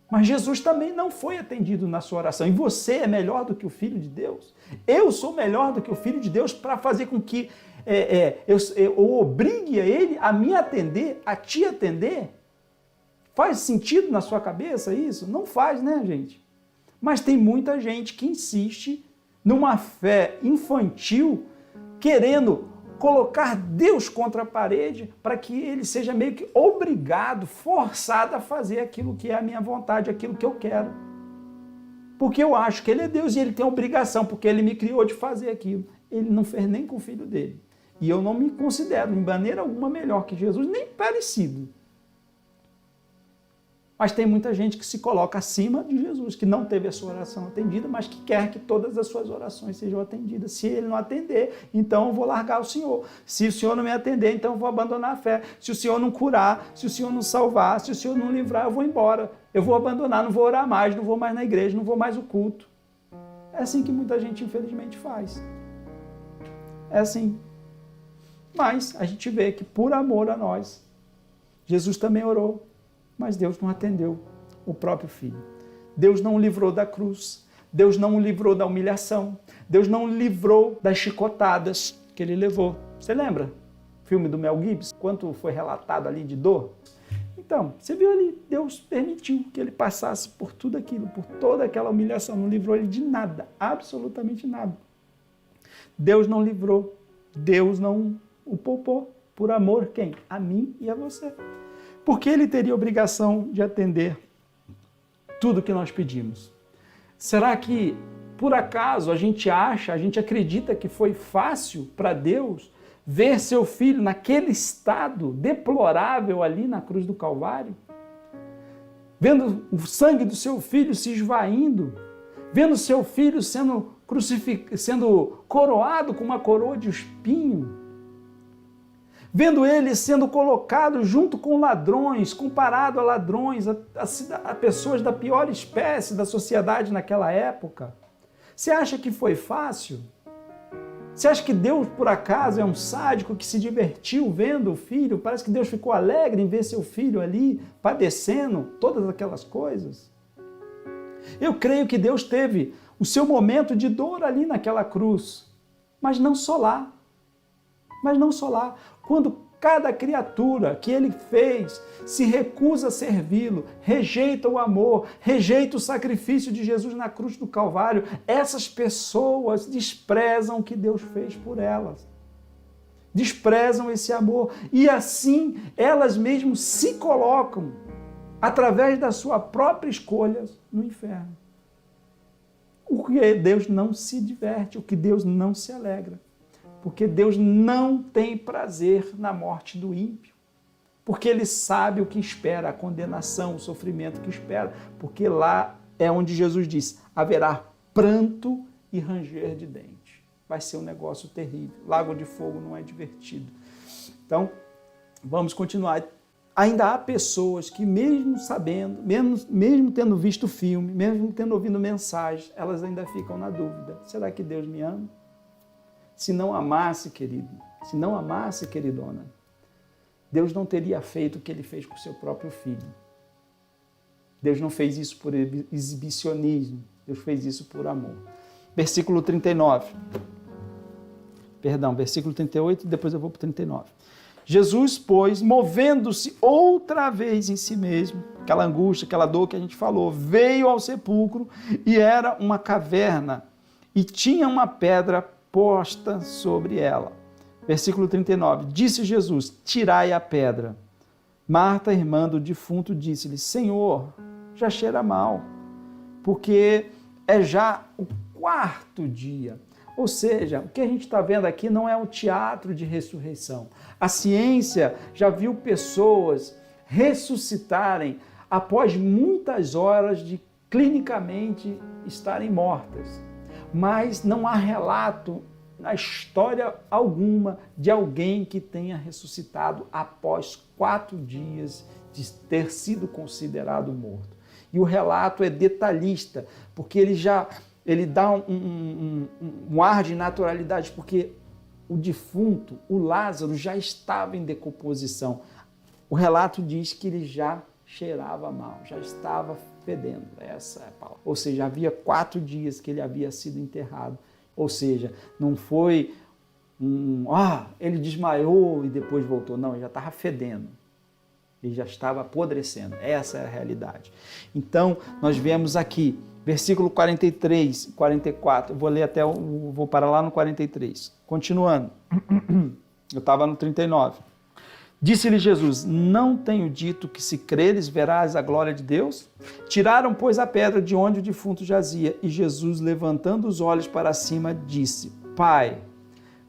Mas Jesus também não foi atendido na sua oração. E você é melhor do que o Filho de Deus? Eu sou melhor do que o Filho de Deus para fazer com que eu obrigue a ele a me atender, a te atender? Faz sentido na sua cabeça isso? Não faz, né, gente? Mas tem muita gente que insiste numa fé infantil, querendo colocar Deus contra a parede para que ele seja meio que obrigado, forçado a fazer aquilo que é a minha vontade, aquilo que eu quero. Porque eu acho que ele é Deus e ele tem a obrigação, porque ele me criou de fazer aquilo. Ele não fez nem com o filho dele. E eu não me considero, de maneira alguma, melhor que Jesus, nem parecido. Mas tem muita gente que se coloca acima de Jesus, que não teve a sua oração atendida, mas que quer que todas as suas orações sejam atendidas. Se ele não atender, então eu vou largar o Senhor. Se o Senhor não me atender, então eu vou abandonar a fé. Se o Senhor não curar, se o Senhor não salvar, se o Senhor não livrar, eu vou embora. Eu vou abandonar, não vou orar mais, não vou mais na igreja, não vou mais ao culto. É assim que muita gente, infelizmente, faz. É assim. Mas a gente vê que, por amor a nós, Jesus também orou. Mas Deus não atendeu o próprio Filho. Deus não o livrou da cruz. Deus não o livrou da humilhação. Deus não o livrou das chicotadas que ele levou. Você lembra? O filme do Mel Gibson? Quanto foi relatado ali de dor? Então, você viu ali, Deus permitiu que ele passasse por tudo aquilo, por toda aquela humilhação. Não livrou ele de nada, absolutamente nada. Deus não livrou. Deus não o poupou. Por amor, quem? A mim e a você. Porque ele teria obrigação de atender tudo que nós pedimos. Será que, por acaso, a gente acredita que foi fácil para Deus ver seu filho naquele estado deplorável ali na cruz do Calvário? Vendo o sangue do seu filho se esvaindo, vendo seu filho sendo coroado com uma coroa de espinho, vendo ele sendo colocado junto com ladrões, comparado a ladrões, a pessoas da pior espécie da sociedade naquela época. Você acha que foi fácil? Você acha que Deus, por acaso, é um sádico que se divertiu vendo o filho? Parece que Deus ficou alegre em ver seu filho ali, padecendo todas aquelas coisas. Eu creio que Deus teve o seu momento de dor ali naquela cruz, mas não só lá. Quando cada criatura que ele fez se recusa a servi-lo, rejeita o amor, rejeita o sacrifício de Jesus na cruz do Calvário, essas pessoas desprezam o que Deus fez por elas. Desprezam esse amor e assim elas mesmas se colocam, através da sua própria escolha, no inferno. O que Deus não se diverte, o que Deus não se alegra. Porque Deus não tem prazer na morte do ímpio. Porque Ele sabe o que espera, a condenação, o sofrimento que espera. Porque lá é onde Jesus diz, haverá pranto e ranger de dente. Vai ser um negócio terrível. Lago de fogo não é divertido. Então, vamos continuar. Ainda há pessoas que mesmo sabendo, mesmo tendo visto o filme, mesmo tendo ouvido mensagem, elas ainda ficam na dúvida. Será que Deus me ama? Se não amasse, querido, se não amasse, queridona, Deus não teria feito o que Ele fez com o seu próprio filho. Deus não fez isso por exibicionismo, Deus fez isso por amor. Versículo 39. Versículo 38, depois eu vou para o 39. Jesus, pois, movendo-se outra vez em si mesmo, aquela angústia, aquela dor que a gente falou, veio ao sepulcro e era uma caverna e tinha uma pedra posta sobre ela. Versículo 39. Disse Jesus, tirai a pedra. Marta, irmã do defunto, disse-lhe, Senhor, já cheira mal, porque é já o 4º dia. Ou seja, o que a gente está vendo aqui não é um teatro de ressurreição. A ciência já viu pessoas ressuscitarem após muitas horas de clinicamente estarem mortas. Mas não há relato na história alguma de alguém que tenha ressuscitado após 4 dias de ter sido considerado morto. E o relato é detalhista, porque ele dá um ar de naturalidade, porque o defunto, o Lázaro, já estava em decomposição. O relato diz que ele já cheirava mal, já estava fedendo. Essa é a palavra. Ou seja, havia 4 dias que ele havia sido enterrado. Ou seja, não foi ele desmaiou e depois voltou. Não, ele já estava fedendo. Ele já estava apodrecendo. Essa é a realidade. Então, nós vemos aqui, versículo 43 e 44. Eu vou ler vou parar lá no 43. Continuando. Eu estava no 39. Disse-lhe Jesus: não tenho dito que se creres verás a glória de Deus? Tiraram, pois, a pedra de onde o defunto jazia. E Jesus, levantando os olhos para cima, disse: Pai,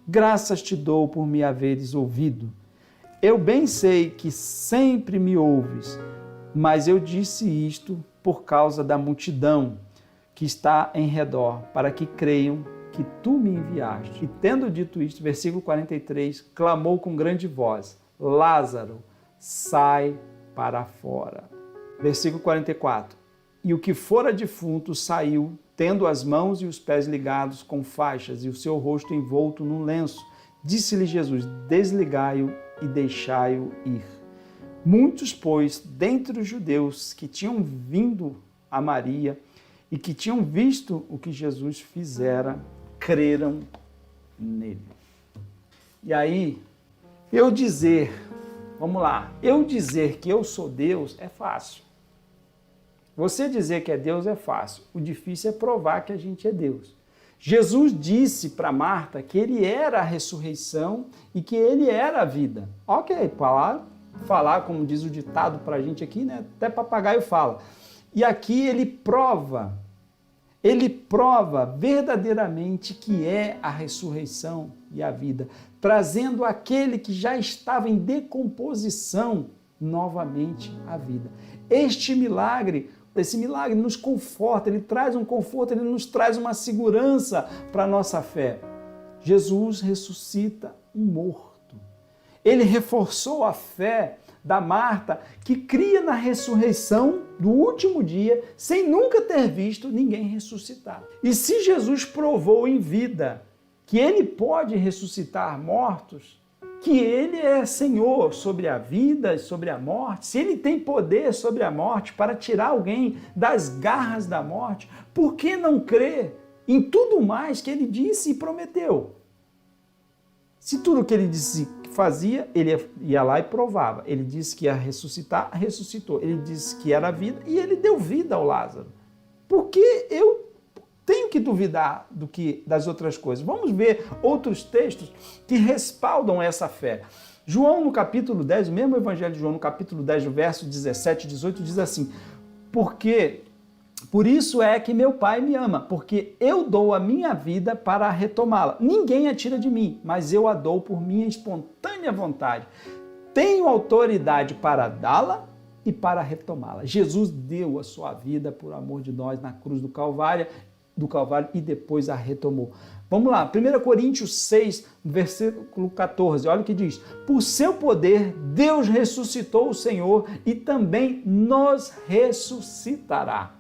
graças te dou por me haveres ouvido. Eu bem sei que sempre me ouves, mas eu disse isto por causa da multidão que está em redor, para que creiam que tu me enviaste. E tendo dito isto, versículo 43, clamou com grande voz: Lázaro, sai para fora. Versículo 44, e o que fora defunto saiu, tendo as mãos e os pés ligados com faixas e o seu rosto envolto num lenço. Disse-lhe Jesus: desligai-o e deixai-o ir. Muitos, pois, dentre os judeus que tinham vindo a Maria e que tinham visto o que Jesus fizera, creram nele. E aí, eu dizer que eu sou Deus é fácil. Você dizer que é Deus é fácil. O difícil é provar que a gente é Deus. Jesus disse para Marta que ele era a ressurreição e que ele era a vida. Ok, falar como diz o ditado para a gente aqui, né? Até papagaio fala. E aqui ele prova verdadeiramente que é a ressurreição e a vida, trazendo aquele que já estava em decomposição novamente à vida. Esse milagre nos conforta, ele traz um conforto, ele nos traz uma segurança para a nossa fé. Jesus ressuscita um morto. Ele reforçou a fé da Marta, que cria na ressurreição do último dia, sem nunca ter visto ninguém ressuscitar. E se Jesus provou em vida que ele pode ressuscitar mortos, que ele é Senhor sobre a vida e sobre a morte, se ele tem poder sobre a morte para tirar alguém das garras da morte, por que não crer em tudo mais que ele disse e prometeu? Se tudo que ele disse que fazia, ele ia lá e provava. Ele disse que ia ressuscitar, ressuscitou. Ele disse que era vida e ele deu vida ao Lázaro. Por que eu tenho que duvidar das outras coisas? Vamos ver outros textos que respaldam essa fé. João, no capítulo 10, o mesmo Evangelho de João, no capítulo 10, o verso 17 e 18, diz assim: por isso é que meu Pai me ama, porque eu dou a minha vida para retomá-la. Ninguém a tira de mim, mas eu a dou por minha espontânea vontade. Tenho autoridade para dá-la e para retomá-la. Jesus deu a sua vida por amor de nós na cruz do Calvário e depois a retomou. Vamos lá, 1 Coríntios 6, versículo 14, olha o que diz: por seu poder, Deus ressuscitou o Senhor e também nos ressuscitará.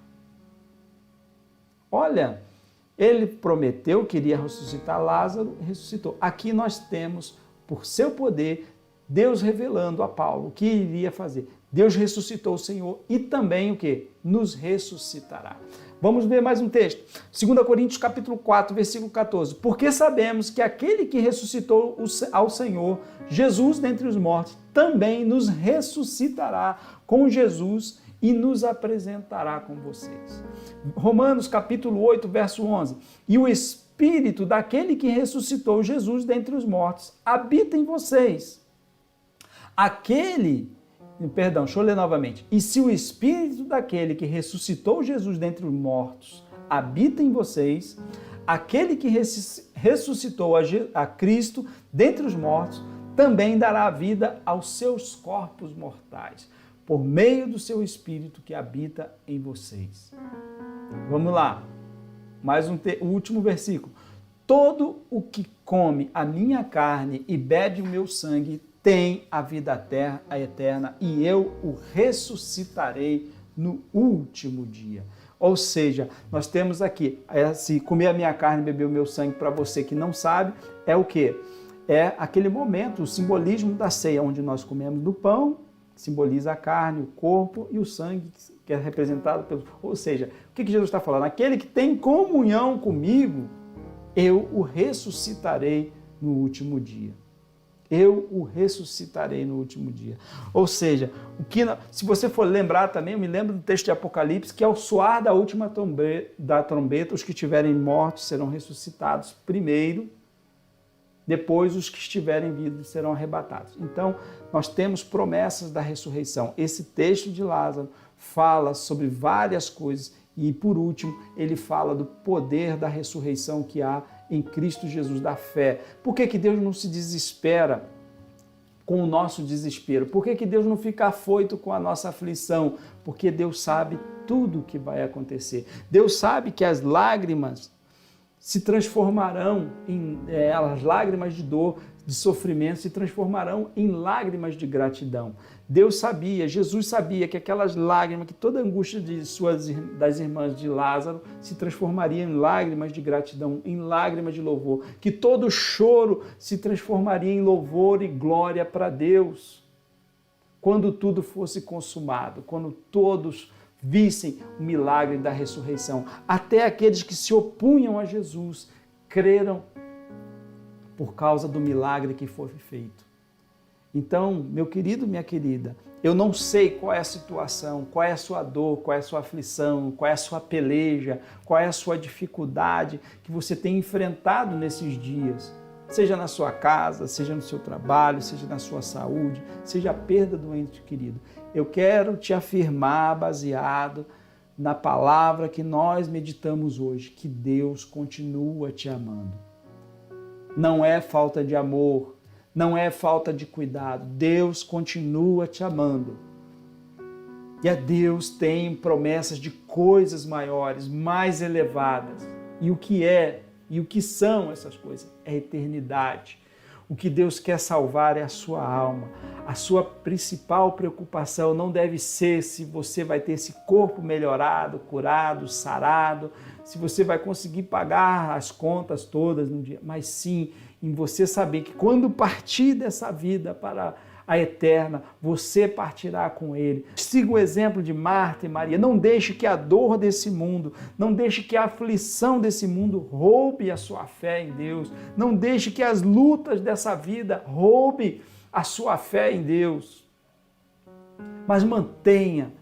Olha, ele prometeu que iria ressuscitar Lázaro, ressuscitou. Aqui nós temos, por seu poder, Deus revelando a Paulo o que iria fazer. Deus ressuscitou o Senhor e também o quê? Nos ressuscitará. Vamos ver mais um texto. 2 Coríntios capítulo 4, versículo 14. Porque sabemos que aquele que ressuscitou ao Senhor, Jesus dentre os mortos, também nos ressuscitará com Jesus e nos apresentará com vocês. Romanos capítulo 8, verso 11. E o Espírito daquele que ressuscitou Jesus dentre os mortos habita em vocês. Deixa eu ler novamente. E se o Espírito daquele que ressuscitou Jesus dentre os mortos habita em vocês, aquele que ressuscitou a Cristo dentre os mortos também dará vida aos seus corpos mortais, por meio do seu Espírito que habita em vocês. Vamos lá. O último versículo. Todo o que come a minha carne e bebe o meu sangue tem a vida eterna e eu o ressuscitarei no último dia. Ou seja, nós temos aqui, se comer a minha carne e beber o meu sangue, para você que não sabe, é o quê? É aquele momento, o simbolismo da ceia, onde nós comemos do pão que simboliza a carne, o corpo, e o sangue, que é representado pelo... Ou seja, o que Jesus está falando? Aquele que tem comunhão comigo, eu o ressuscitarei no último dia. Eu o ressuscitarei no último dia. Ou seja, se você for lembrar também, eu me lembro do texto de Apocalipse, que ao soar da última trombeta, os que estiverem mortos serão ressuscitados primeiro, depois os que estiverem vivos serão arrebatados. Então, nós temos promessas da ressurreição. Esse texto de Lázaro fala sobre várias coisas e, por último, ele fala do poder da ressurreição que há em Cristo Jesus, da fé. Por que Deus não se desespera com o nosso desespero? Por que Deus não fica afoito com a nossa aflição? Porque Deus sabe tudo o que vai acontecer. Deus sabe que as lágrimas se transformarão as lágrimas de dor, de sofrimento, se transformarão em lágrimas de gratidão. Deus sabia, Jesus sabia que aquelas lágrimas, que toda a angústia das irmãs de Lázaro se transformaria em lágrimas de gratidão, em lágrimas de louvor, que todo choro se transformaria em louvor e glória para Deus. Quando tudo fosse consumado, quando todos vissem o milagre da ressurreição, até aqueles que se opunham a Jesus creram por causa do milagre que foi feito. Então, meu querido, minha querida, eu não sei qual é a situação, qual é a sua dor, qual é a sua aflição, qual é a sua peleja, qual é a sua dificuldade que você tem enfrentado nesses dias, seja na sua casa, seja no seu trabalho, seja na sua saúde, seja a perda do ente querido. Eu quero te afirmar, baseado na palavra que nós meditamos hoje, que Deus continua te amando. Não é falta de amor, não é falta de cuidado. Deus continua te amando. E a Deus tem promessas de coisas maiores, mais elevadas. E o que são essas coisas? É a eternidade. O que Deus quer salvar é a sua alma. A sua principal preocupação não deve ser se você vai ter esse corpo melhorado, curado, sarado, se você vai conseguir pagar as contas todas no dia, mas sim em você saber que quando partir dessa vida para a eterna, você partirá com Ele. Siga o exemplo de Marta e Maria. Não deixe que a dor desse mundo, não deixe que a aflição desse mundo roube a sua fé em Deus. Não deixe que as lutas dessa vida roube a sua fé em Deus. Mas mantenha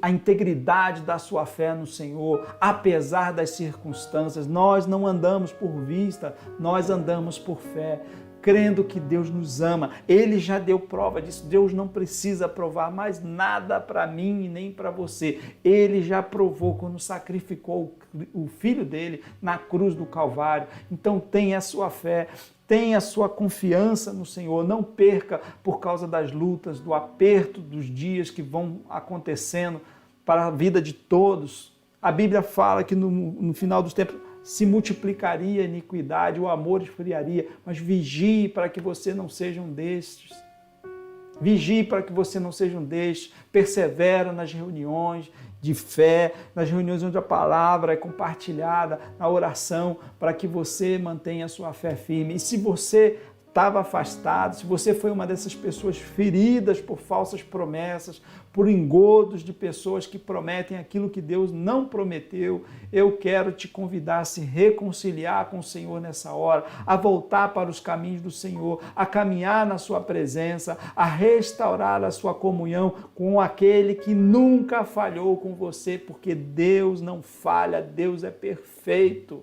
a integridade da sua fé no Senhor, apesar das circunstâncias. Nós não andamos por vista, nós andamos por fé, crendo que Deus nos ama. Ele já deu prova disso. Deus não precisa provar mais nada para mim e nem para você. Ele já provou quando sacrificou o Filho dele na cruz do Calvário. Então tenha a sua fé, tenha a sua confiança no Senhor. Não perca por causa das lutas, do aperto dos dias que vão acontecendo para a vida de todos. A Bíblia fala que no final dos tempos se multiplicaria a iniquidade, o amor esfriaria, mas vigie para que você não seja um destes. Vigie para que você não seja um destes. Persevera nas reuniões de fé, nas reuniões onde a palavra é compartilhada, na oração, para que você mantenha a sua fé firme. E se você estava afastado, se você foi uma dessas pessoas feridas por falsas promessas, por engodos de pessoas que prometem aquilo que Deus não prometeu, eu quero te convidar a se reconciliar com o Senhor nessa hora, a voltar para os caminhos do Senhor, a caminhar na sua presença, a restaurar a sua comunhão com aquele que nunca falhou com você, porque Deus não falha, Deus é perfeito.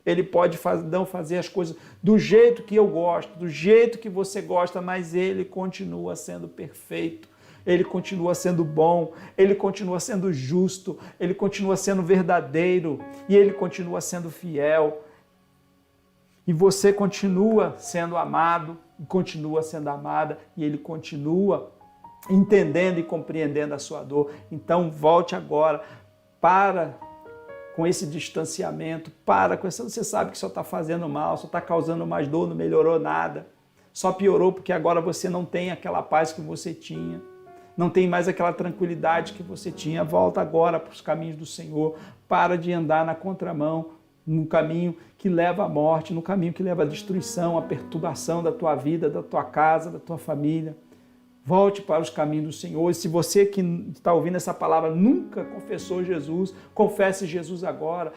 Ele pode não fazer as coisas do jeito que eu gosto, do jeito que você gosta, mas Ele continua sendo perfeito, Ele continua sendo bom, Ele continua sendo justo, Ele continua sendo verdadeiro e Ele continua sendo fiel. E você continua sendo amado, continua sendo amada e Ele continua entendendo e compreendendo a sua dor. Então volte agora com esse distanciamento, com isso, você sabe que só está fazendo mal, só está causando mais dor, não melhorou nada, só piorou porque agora você não tem aquela paz que você tinha, não tem mais aquela tranquilidade que você tinha. Volta agora para os caminhos do Senhor, para de andar na contramão, no caminho que leva à morte, no caminho que leva à destruição, à perturbação da tua vida, da tua casa, da tua família. Volte para os caminhos do Senhor. E se você que está ouvindo essa palavra nunca confessou Jesus, confesse Jesus agora.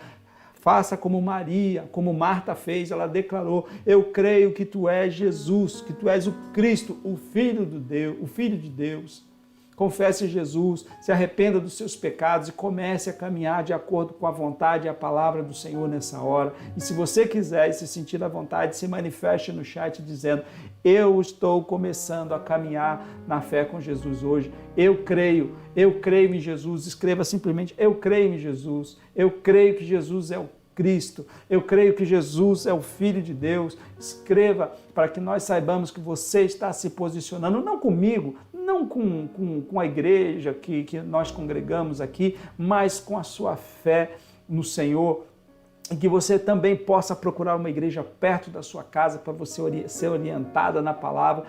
Faça como Maria, como Marta fez, ela declarou: eu creio que tu és Jesus, que tu és o Cristo, o Filho de Deus. Confesse Jesus, se arrependa dos seus pecados e comece a caminhar de acordo com a vontade e a palavra do Senhor nessa hora. E se você quiser e se sentir à vontade, se manifeste no chat dizendo: eu estou começando a caminhar na fé com Jesus hoje. Eu creio em Jesus. Escreva simplesmente: eu creio em Jesus. Eu creio que Jesus é o Cristo. Eu creio que Jesus é o Filho de Deus. Escreva para que nós saibamos que você está se posicionando, não comigo, não com a igreja que nós congregamos aqui, mas com a sua fé no Senhor, e que você também possa procurar uma igreja perto da sua casa para você ser orientada na palavra.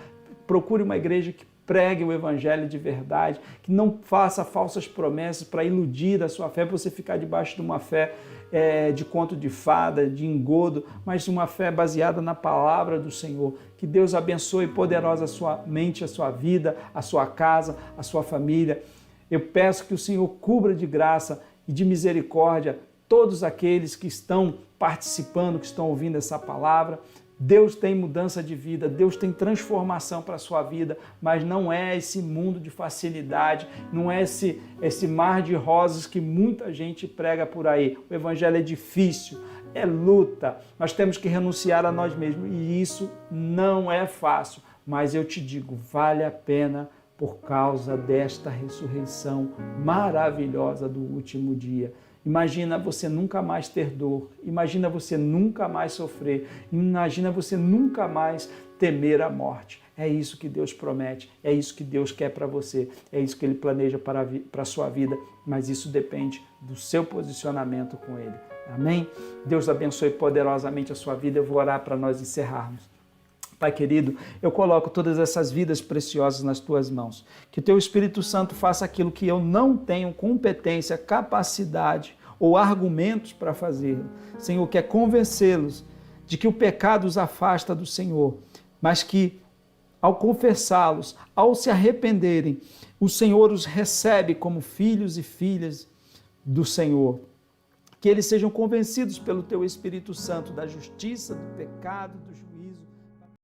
Procure uma igreja que pregue o evangelho de verdade, que não faça falsas promessas para iludir a sua fé, para você ficar debaixo de uma fé de conto de fada, de engodo, mas de uma fé baseada na palavra do Senhor. Que Deus abençoe poderosa a sua mente, a sua vida, a sua casa, a sua família. Eu peço que o Senhor cubra de graça e de misericórdia todos aqueles que estão participando, que estão ouvindo essa palavra. Deus tem mudança de vida, Deus tem transformação para a sua vida, mas não é esse mundo de facilidade, não é esse mar de rosas que muita gente prega por aí. O evangelho é difícil, é luta, nós temos que renunciar a nós mesmos e isso não é fácil, mas eu te digo, vale a pena por causa desta ressurreição maravilhosa do último dia. Imagina você nunca mais ter dor, imagina você nunca mais sofrer, imagina você nunca mais temer a morte. É isso que Deus promete, é isso que Deus quer para você, é isso que Ele planeja para a sua vida, mas isso depende do seu posicionamento com Ele. Amém? Deus abençoe poderosamente a sua vida. Eu vou orar para nós encerrarmos. Pai querido, eu coloco todas essas vidas preciosas nas Tuas mãos. Que o Teu Espírito Santo faça aquilo que eu não tenho competência, capacidade ou argumentos para fazer. Senhor, quer convencê-los de que o pecado os afasta do Senhor, mas que ao confessá-los, ao se arrependerem, o Senhor os recebe como filhos e filhas do Senhor. Que eles sejam convencidos pelo Teu Espírito Santo da justiça, do pecado, do juízo.